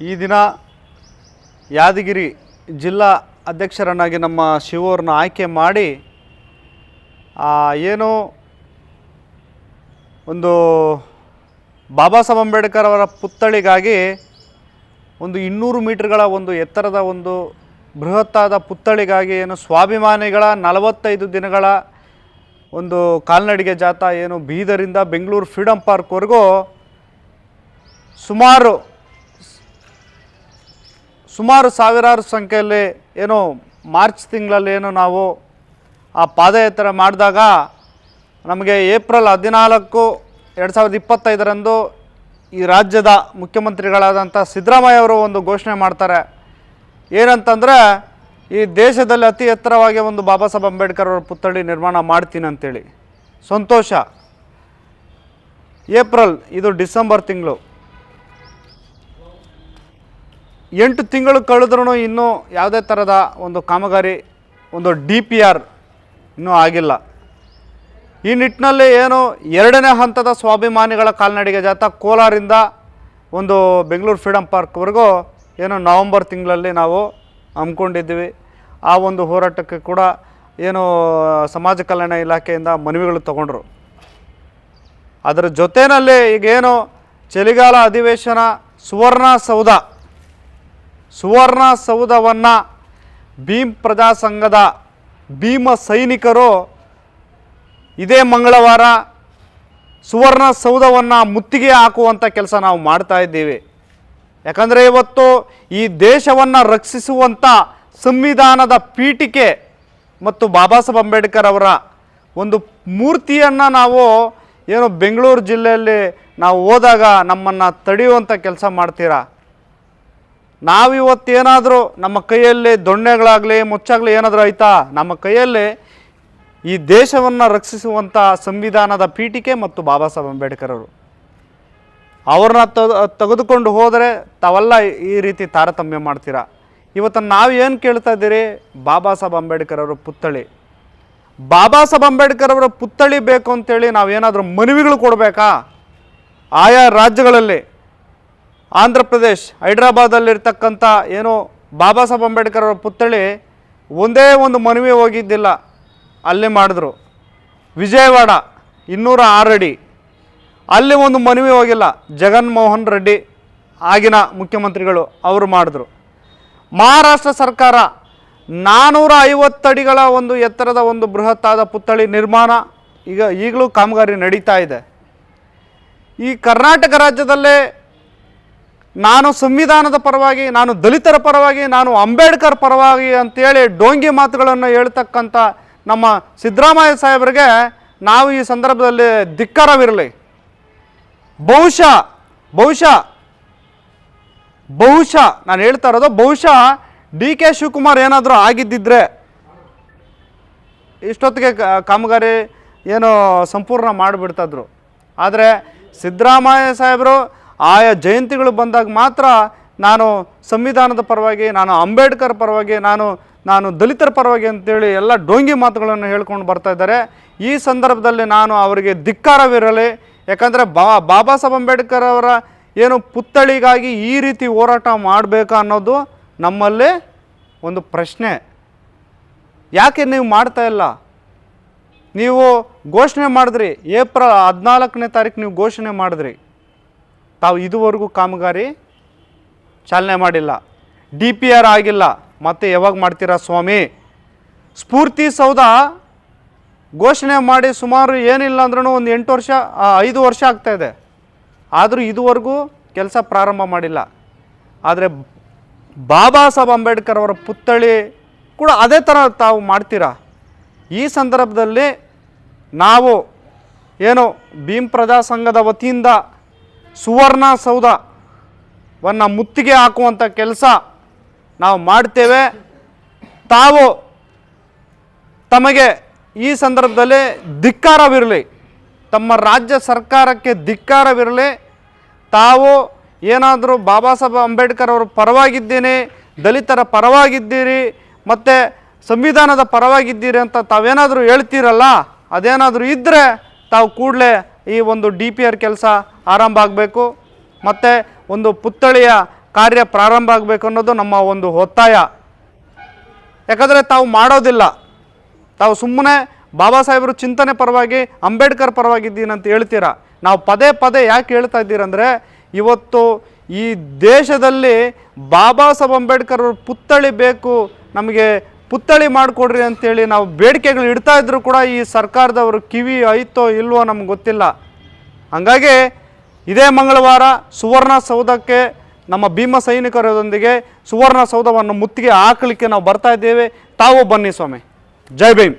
ಈ ದಿನ ಯಾದಗಿರಿ ಜಿಲ್ಲಾ ಅಧ್ಯಕ್ಷರನ್ನಾಗಿ ನಮ್ಮ ಶಿವವ್ರನ್ನ ಆಯ್ಕೆ ಮಾಡಿ ಏನು ಒಂದು ಬಾಬಾ ಸಾಹೇಬ್ ಅಂಬೇಡ್ಕರ್ ಅವರ ಪುತ್ಥಳಿಗಾಗಿ ಒಂದು 200 ಮೀಟರ್ಗಳ ಒಂದು ಎತ್ತರದ ಒಂದು ಬೃಹತ್ತಾದ ಪುತ್ಥಳಿಗಾಗಿ ಏನು ಸ್ವಾಭಿಮಾನಿಗಳ 45 ದಿನಗಳ ಒಂದು ಕಾಲ್ನಡಿಗೆ ಜಾಥಾ ಏನು ಬೀದರಿಂದ ಬೆಂಗಳೂರು ಫ್ರೀಡಮ್ ಪಾರ್ಕ್ವರೆಗೂ ಸುಮಾರು ಸಾವಿರಾರು ಸಂಖ್ಯೆಯಲ್ಲಿ ಏನು ಮಾರ್ಚ್ ತಿಂಗಳಲ್ಲಿ ಏನು ನಾವು ಆ ಪಾದಯಾತ್ರೆ ಮಾಡಿದಾಗ ನಮಗೆ ಏಪ್ರಿಲ್ 14, 2025ರಂದು ಈ ರಾಜ್ಯದ ಮುಖ್ಯಮಂತ್ರಿಗಳಾದಂಥ ಸಿದ್ದರಾಮಯ್ಯ ಅವರು ಒಂದು ಘೋಷಣೆ ಮಾಡ್ತಾರೆ. ಏನಂತಂದರೆ ಈ ದೇಶದಲ್ಲಿ ಅತಿ ಎತ್ತರವಾಗಿ ಒಂದು ಬಾಬಾ ಸಾಹೇಬ್ ಅಂಬೇಡ್ಕರ್ ಅವರ ಪುತ್ಥಳಿ ನಿರ್ಮಾಣ ಮಾಡ್ತೀನಿ ಅಂತೇಳಿ. ಸಂತೋಷ. ಏಪ್ರಿಲ್, ಇದು ಡಿಸೆಂಬರ್ ತಿಂಗಳು, 8 ತಿಂಗಳು ಕಳೆದ್ರೂ ಇನ್ನೂ ಯಾವುದೇ ಥರದ ಒಂದು ಕಾಮಗಾರಿ, ಒಂದು DPR ಇನ್ನೂ ಆಗಿಲ್ಲ. ಈ ನಿಟ್ಟಿನಲ್ಲಿ ಏನು 2ನೇ ಹಂತದ ಸ್ವಾಭಿಮಾನಿಗಳ ಕಾಲ್ನಡಿಗೆ ಜಾಥಾ ಕೋಲಾರಿಂದ ಒಂದು ಬೆಂಗಳೂರು ಫ್ರೀಡಮ್ ಪಾರ್ಕ್ವರೆಗೂ ಏನು ನವಂಬರ್ ತಿಂಗಳಲ್ಲಿ ನಾವು ಹಮ್ಮಿಕೊಂಡಿದ್ದೀವಿ. ಆ ಒಂದು ಹೋರಾಟಕ್ಕೆ ಕೂಡ ಏನು ಸಮಾಜ ಕಲ್ಯಾಣ ಇಲಾಖೆಯಿಂದ ಮನವಿಗಳು ತಗೊಂಡ್ರು. ಅದರ ಜೊತೆಯಲ್ಲಿ ಈಗೇನು ಚಳಿಗಾಲ ಅಧಿವೇಶನ ಸುವರ್ಣಸೌಧವನ್ನು ಭೀಮ್ ಪ್ರಜಾಸಂಘದ ಭೀಮ ಸೈನಿಕರು ಇದೇ ಮಂಗಳವಾರ ಸುವರ್ಣಸೌಧವನ್ನು ಮುತ್ತಿಗೆ ಹಾಕುವಂಥ ಕೆಲಸ ನಾವು ಮಾಡ್ತಾ ಇದ್ದೀವಿ. ಯಾಕಂದರೆ ಇವತ್ತು ಈ ದೇಶವನ್ನು ರಕ್ಷಿಸುವಂಥ ಸಂವಿಧಾನದ ಪೀಠಿಕೆ ಮತ್ತು ಬಾಬಾ ಸಾಹೇಬ್ ಅಂಬೇಡ್ಕರ್ ಅವರ ಒಂದು ಮೂರ್ತಿಯನ್ನು ನಾವು ಏನು ಬೆಂಗಳೂರು ಜಿಲ್ಲೆಯಲ್ಲಿ ನಾವು ಹೋದಾಗ ನಮ್ಮನ್ನು ತಡೆಯುವಂಥ ಕೆಲಸ ಮಾಡ್ತೀರಾ? ನಾವಿವತ್ತೇನಾದರೂ ನಮ್ಮ ಕೈಯಲ್ಲಿ ದೊಣ್ಣೆಗಳಾಗಲಿ ಮುಚ್ಚಾಗಲಿ ಏನಾದರೂ ಆಯ್ತಾ? ನಮ್ಮ ಕೈಯಲ್ಲಿ ಈ ದೇಶವನ್ನು ರಕ್ಷಿಸುವಂಥ ಸಂವಿಧಾನದ ಪೀಠಿಕೆ ಮತ್ತು ಬಾಬಾ ಸಾಹೇಬ್ ಅಂಬೇಡ್ಕರ್ ಅವರು, ಅವ್ರನ್ನ ತೆಗೆದುಕೊಂಡು ಹೋದರೆ ತಾವೆಲ್ಲ ಈ ರೀತಿ ತಾರತಮ್ಯ ಮಾಡ್ತೀರಾ. ಇವತ್ತು ನಾವು ಏನು ಕೇಳ್ತಾ ಇದ್ದೀರಿ? ಬಾಬಾ ಸಾಹೇಬ್ ಅಂಬೇಡ್ಕರ್ ಅವರ ಪುತ್ಥಳಿ, ಬಾಬಾ ಸಾಹೇಬ್ ಅಂಬೇಡ್ಕರ್ ಅವರ ಪುತ್ಥಳಿ ಬೇಕು ಅಂತೇಳಿ ನಾವೇನಾದರೂ ಮನವಿಗಳು ಕೊಡಬೇಕಾ? ಆಯಾ ರಾಜ್ಯಗಳಲ್ಲಿ ಆಂಧ್ರ ಪ್ರದೇಶ್, ಹೈದ್ರಾಬಾದಲ್ಲಿರ್ತಕ್ಕಂಥ ಏನು ಬಾಬಾ ಸಾಹೇಬ್ ಅಂಬೇಡ್ಕರ್ ಅವರ ಪುತ್ಥಳಿ ಒಂದೇ ಒಂದು ಮನವಿ ಹೋಗಿದ್ದಿಲ್ಲ, ಅಲ್ಲೇ ಮಾಡಿದ್ರು. ವಿಜಯವಾಡ 206 ಅಡಿ, ಅಲ್ಲಿ ಒಂದು ಮನವಿ ಹೋಗಿಲ್ಲ. ಜಗನ್ಮೋಹನ್ ರೆಡ್ಡಿ ಆಗಿನ ಮುಖ್ಯಮಂತ್ರಿಗಳು ಅವರು ಮಾಡಿದ್ರು. ಮಹಾರಾಷ್ಟ್ರ ಸರ್ಕಾರ 450 ಅಡಿಗಳ ಒಂದು ಎತ್ತರದ ಒಂದು ಬೃಹತ್ತಾದ ಪುತ್ಥಳಿ ನಿರ್ಮಾಣ ಈಗಲೂ ಕಾಮಗಾರಿ ನಡೀತಾ ಇದೆ. ಈ ಕರ್ನಾಟಕ ರಾಜ್ಯದಲ್ಲೇ ನಾನು ಸಂವಿಧಾನದ ಪರವಾಗಿ, ನಾನು ದಲಿತರ ಪರವಾಗಿ, ನಾನು ಅಂಬೇಡ್ಕರ್ ಪರವಾಗಿ ಅಂತೇಳಿ ಡೋಂಗಿ ಮಾತುಗಳನ್ನು ಹೇಳ್ತಕ್ಕಂಥ ನಮ್ಮ ಸಿದ್ದರಾಮಯ್ಯ ಸಾಹೇಬರಿಗೆ ನಾವು ಈ ಸಂದರ್ಭದಲ್ಲಿ ಧಿಕ್ಕಾರವಿರಲಿ. ಬಹುಶಃ ನಾನು ಹೇಳ್ತಾ ಇರೋದು, ಬಹುಶಃ DK ಶಿವಕುಮಾರ್ ಏನಾದರೂ ಆಗಿದ್ದಿದ್ರೆ ಇಷ್ಟೊತ್ತಿಗೆ ಕಾಮಗಾರಿ ಏನು ಸಂಪೂರ್ಣ ಮಾಡಿಬಿಡ್ತಾಯಿದ್ರು. ಆದರೆ ಸಿದ್ದರಾಮಯ್ಯ ಸಾಹೇಬರು ಆಯಾ ಜಯಂತಿಗಳು ಬಂದಾಗ ಮಾತ್ರ ನಾನು ಸಂವಿಧಾನದ ಪರವಾಗಿ, ನಾನು ಅಂಬೇಡ್ಕರ್ ಪರವಾಗಿ, ನಾನು ದಲಿತರ ಪರವಾಗಿ ಅಂತೇಳಿ ಎಲ್ಲ ಡೋಂಗಿ ಮಾತುಗಳನ್ನು ಹೇಳ್ಕೊಂಡು ಬರ್ತಾ ಇದ್ದಾರೆ. ಈ ಸಂದರ್ಭದಲ್ಲಿ ನಾನು ಅವರಿಗೆ ಧಿಕ್ಕಾರವಿರಲಿ. ಯಾಕಂದರೆ ಬಾಬಾ ಸಾಹೇಬ್ ಅಂಬೇಡ್ಕರ್ ಅವರ ಏನು ಪುತ್ಥಳಿಗಾಗಿ ಈ ರೀತಿ ಹೋರಾಟ ಮಾಡಬೇಕಾ ಅನ್ನೋದು ನಮ್ಮಲ್ಲಿ ಒಂದು ಪ್ರಶ್ನೆ. ಯಾಕೆ ನೀವು ಮಾಡ್ತಾ ಇಲ್ಲ? ನೀವು ಘೋಷಣೆ ಮಾಡಿದ್ರಿ, ಏಪ್ರಿಲ್ 14ನೇ ತಾರೀಕು ನೀವು ಘೋಷಣೆ ಮಾಡಿದ್ರಿ, ತಾವು ಇದುವರೆಗೂ ಕಾಮಗಾರಿ ಚಾಲನೆ ಮಾಡಿಲ್ಲ, DPR ಆಗಿಲ್ಲ. ಮತ್ತೆ ಯಾವಾಗ ಮಾಡ್ತೀರಾ ಸ್ವಾಮಿ? ಸ್ಫೂರ್ತಿ ಸೌಧ ಘೋಷಣೆ ಮಾಡಿ ಸುಮಾರು ಏನಿಲ್ಲ ಅಂದ್ರೂ ಒಂದು 5 ವರ್ಷ ಆಗ್ತಾಯಿದೆ, ಆದರೂ ಇದುವರೆಗೂ ಕೆಲಸ ಪ್ರಾರಂಭ ಮಾಡಿಲ್ಲ. ಆದರೆ ಬಾಬಾ ಸಾಹೇಬ್ ಅಂಬೇಡ್ಕರ್ ಅವರ ಪುತ್ಥಳಿ ಕೂಡ ಅದೇ ಥರ ತಾವು ಮಾಡ್ತೀರಾ? ಈ ಸಂದರ್ಭದಲ್ಲಿ ನಾವು ಏನು ಭೀಮ್ ಪ್ರಜಾಸಂಘದ ವತಿಯಿಂದ ಸುವರ್ಣಸೌಧವನ್ನು ಮುತ್ತಿಗೆ ಹಾಕುವಂಥ ಕೆಲಸ ನಾವು ಮಾಡ್ತೇವೆ. ತಮಗೆ ಈ ಸಂದರ್ಭದಲ್ಲಿ ಧಿಕ್ಕಾರವಿರಲಿ, ತಮ್ಮ ರಾಜ್ಯ ಸರ್ಕಾರಕ್ಕೆ ಧಿಕ್ಕಾರವಿರಲಿ. ತಾವು ಏನಾದರೂ ಬಾಬಾ ಸಾಹೇಬ್ ಅಂಬೇಡ್ಕರ್ ಅವರ ಪರವಾಗಿದ್ದೇನೆ, ದಲಿತರ ಪರವಾಗಿದ್ದೀರಿ ಮತ್ತು ಸಂವಿಧಾನದ ಪರವಾಗಿದ್ದೀರಿ ಅಂತ ತಾವೇನಾದರೂ ಹೇಳ್ತೀರಲ್ಲ, ಅದೇನಾದರೂ ಇದ್ದರೆ ತಾವು ಕೂಡಲೇ ಈ ಒಂದು DPR ಕೆಲಸ ಆರಂಭ ಆಗಬೇಕು. ಮತ್ತು ಒಂದು ಪುತ್ಥಳಿಯ ಕಾರ್ಯ ಪ್ರಾರಂಭ ಆಗಬೇಕು ಅನ್ನೋದು ನಮ್ಮ ಒಂದು ಒತ್ತಾಯ. ಯಾಕಂದರೆ ತಾವು ಮಾಡೋದಿಲ್ಲ, ತಾವು ಸುಮ್ಮನೆ ಬಾಬಾ ಸಾಹೇಬರು ಚಿಂತನೆ ಪರವಾಗಿ ಅಂಬೇಡ್ಕರ್ ಪರವಾಗಿದ್ದೀನಿ ಅಂತ ಹೇಳ್ತೀರಾ. ನಾವು ಪದೇ ಪದೇ ಯಾಕೆ ಹೇಳ್ತಾ ಇದ್ದೀರಂದರೆ, ಇವತ್ತು ಈ ದೇಶದಲ್ಲಿ ಬಾಬಾ ಸಾಹೇಬ್ ಅಂಬೇಡ್ಕರ್ ಪುತ್ಥಳಿ ಬೇಕು, ನಮಗೆ ಪುತ್ಥಳಿ ಮಾಡಿಕೊಡ್ರಿ ಅಂತೇಳಿ ನಾವು ಬೇಡಿಕೆಗಳು ಇಡ್ತಾ ಇದ್ದರೂ ಕೂಡ ಈ ಸರ್ಕಾರದವರು ಕಿವಿ ಐತೋ ಇಲ್ವೋ ನಮ್ಗೆ ಗೊತ್ತಿಲ್ಲ. ಹಾಗಾಗಿ ಇದೇ ಮಂಗಳವಾರ ಸುವರ್ಣಸೌಧಕ್ಕೆ ನಮ್ಮ ಭೀಮ ಸೈನಿಕರೊಂದಿಗೆ ಸುವರ್ಣಸೌಧವನ್ನು ಮುತ್ತಿಗೆ ಹಾಕಲಿಕ್ಕೆ ನಾವು ಬರ್ತಾ ಇದ್ದೇವೆ. ತಾವು ಬನ್ನಿ ಸ್ವಾಮಿ. ಜೈ ಭೀಮ್.